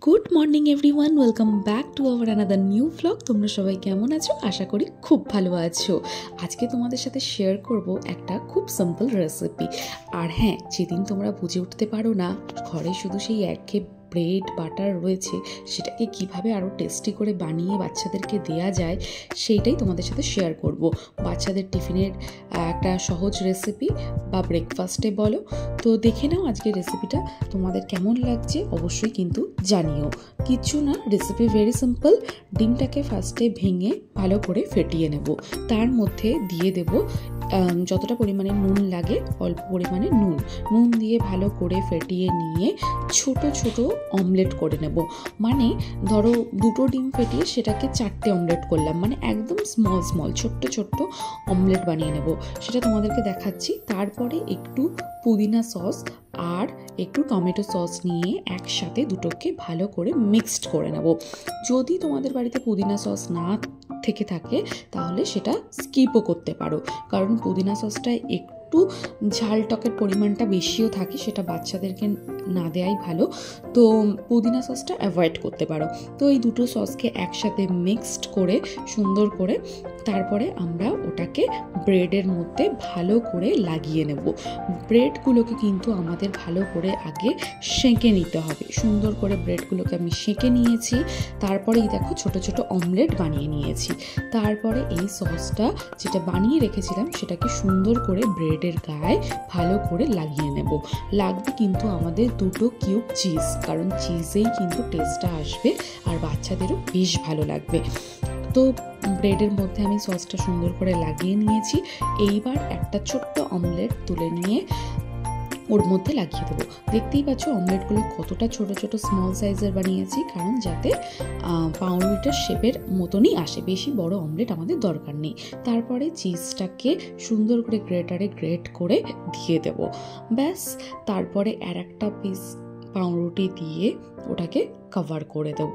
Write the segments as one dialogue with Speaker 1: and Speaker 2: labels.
Speaker 1: Good morning everyone, welcome back to our another new vlog. তোমরা সবাই কেমন আছো? আশা করি খুব ভালো আছো। আজকে তোমাদের সাথে শেয়ার করব একটা খুব সিম্পল রেসিপি। আর হ্যাঁ, যেদিন তোমরা বুঝে উঠতে পারো না ঘরে শুধু সেই একঘেয়ে ব্রেড বাটার রয়েছে, সেটাকে কিভাবে আরও টেস্টি করে বানিয়ে বাচ্চাদেরকে দেয়া যায় সেইটাই তোমাদের সাথে শেয়ার করব। বাচ্চাদের টিফিনের একটা সহজ রেসিপি বা ব্রেকফাস্টে বলো। তো দেখে নাও আজকের রেসিপিটা তোমাদের কেমন লাগছে, অবশ্যই কিন্তু জানিও। কিচ্ছু না, রেসিপি ভেরি সিম্পল। ডিমটাকে ফার্স্টে ভেঙে ভালো করে ফেটিয়ে নেব। তার মধ্যে দিয়ে দেব যতটা পরিমাণে নুন লাগে, অল্প পরিমাণে নুন দিয়ে ভালো করে ফেটিয়ে নিয়ে ছোট ছোট অমলেট করে নেব। মানে ধরো দুটো ডিম ফেটিয়ে সেটাকে 4টে অমলেট করলাম, মানে একদম স্মল ছোট্ট ছোট্ট অমলেট বানিয়ে নেব। সেটা তোমাদেরকে দেখাচ্ছি। তারপরে একটু পুদিনা সস আর একটু টমেটো সস নিয়ে একসাথে দুটোকে ভালো করে মিক্সড করে নেব। যদি তোমাদের বাড়িতে পুদিনা সস না থেকে থাকে তাহলে সেটা স্কিপও করতে পারো, কারণ পুদিনা সসটায় একটু ঝাল টকের পরিমাণটা বেশিও থাকে, সেটা বাচ্চাদেরকে না দেওয়াই ভালো। তো পুদিনা সসটা অ্যাভয়েড করতে পারো। তো এই দুটো সসকে একসাথে মিক্সড করে সুন্দর করে তারপরে আমরা ওটাকে ব্রেডের মধ্যে ভালো করে লাগিয়ে নেব। ব্রেডগুলোকে কিন্তু আমাদের ভালো করে আগে সেঁকে নিতে হবে। সুন্দর করে ব্রেডগুলোকে আমি সেঁকে নিয়েছি। তারপরেই দেখো ছোট ছোট অমলেট বানিয়ে নিয়েছি। তারপরে এই সসটা যেটা বানিয়ে রেখেছিলাম সেটাকে সুন্দর করে ব্রেডের গায়ে ভালো করে লাগিয়ে নেব। লাগবে কিন্তু আমাদের 2 কিউব চিজ, কারণ চিজেই কিন্তু টেস্টটা আসবে আর বাচ্চাদেরও বেশ ভালো লাগবে। তো ব্রেডের মধ্যে আমি সসটা সুন্দর করে লাগিয়ে নিয়েছি। এইবার একটা ছোট্ট অমলেট তুলে নিয়ে ওর মধ্যে লাগিয়ে দেবো। দেখতেই পাচ্ছ অমলেটগুলো কতটা ছোট ছোট স্মল সাইজের বানিয়েছি, কারণ যাতে পাউরুটিটার শেপের মতনই আসে। বেশি বড় অমলেট আমাদের দরকার নেই। তারপরে চিজটাকে সুন্দর করে গ্রেটারে গ্রেট করে দিয়ে দেব। ব্যাস, তারপরে আর একটা পিস পাউরুটি দিয়ে ওটাকে কভার করে দেব।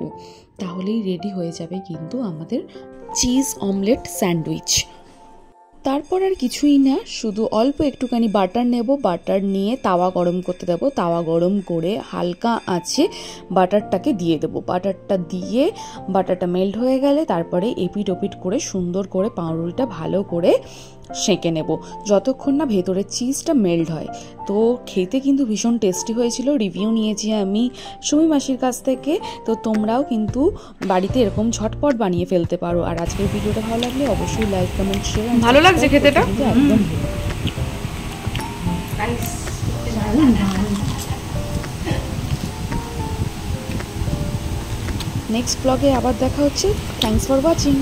Speaker 1: তাহলেই রেডি হয়ে যাবে কিন্তু আমাদের চিজ অমলেট স্যান্ডউইচ। তারপর আর কিছুই না, শুধু অল্প একটুখানি বাটার নেব। বাটার নিয়ে তাওয়া গরম করতে দেবো। তাওয়া গরম করে হালকা আঁচে বাটারটাকে দিয়ে দেবো। বাটারটা দিয়ে বাটারটা মেল্ট হয়ে গেলে তারপরে এপিট ওপিট করে সুন্দর করে পাউরুটিটা ভালো করে সেঁকে নেব, যতক্ষণ না ভেতরের চিজটা মেল্ট হয়। তো খেতে কিন্তু ভীষণ টেস্টি হয়েছিল। রিভিউ নিয়েছি আমি সুমি মাসির কাছ থেকে। তো তোমরাও কিন্তু বাড়িতে এরকম ঝটপট বানিয়ে ফেলতে পারো। আর আজকের ভিডিওটা ভালো লাগলে অবশ্যই লাইক কমেন্ট শেয়ার।
Speaker 2: ভালো লাগছে খেতেটা একদম।
Speaker 1: নেক্সট ব্লগে আবার দেখা হচ্ছে। Thanks for watching.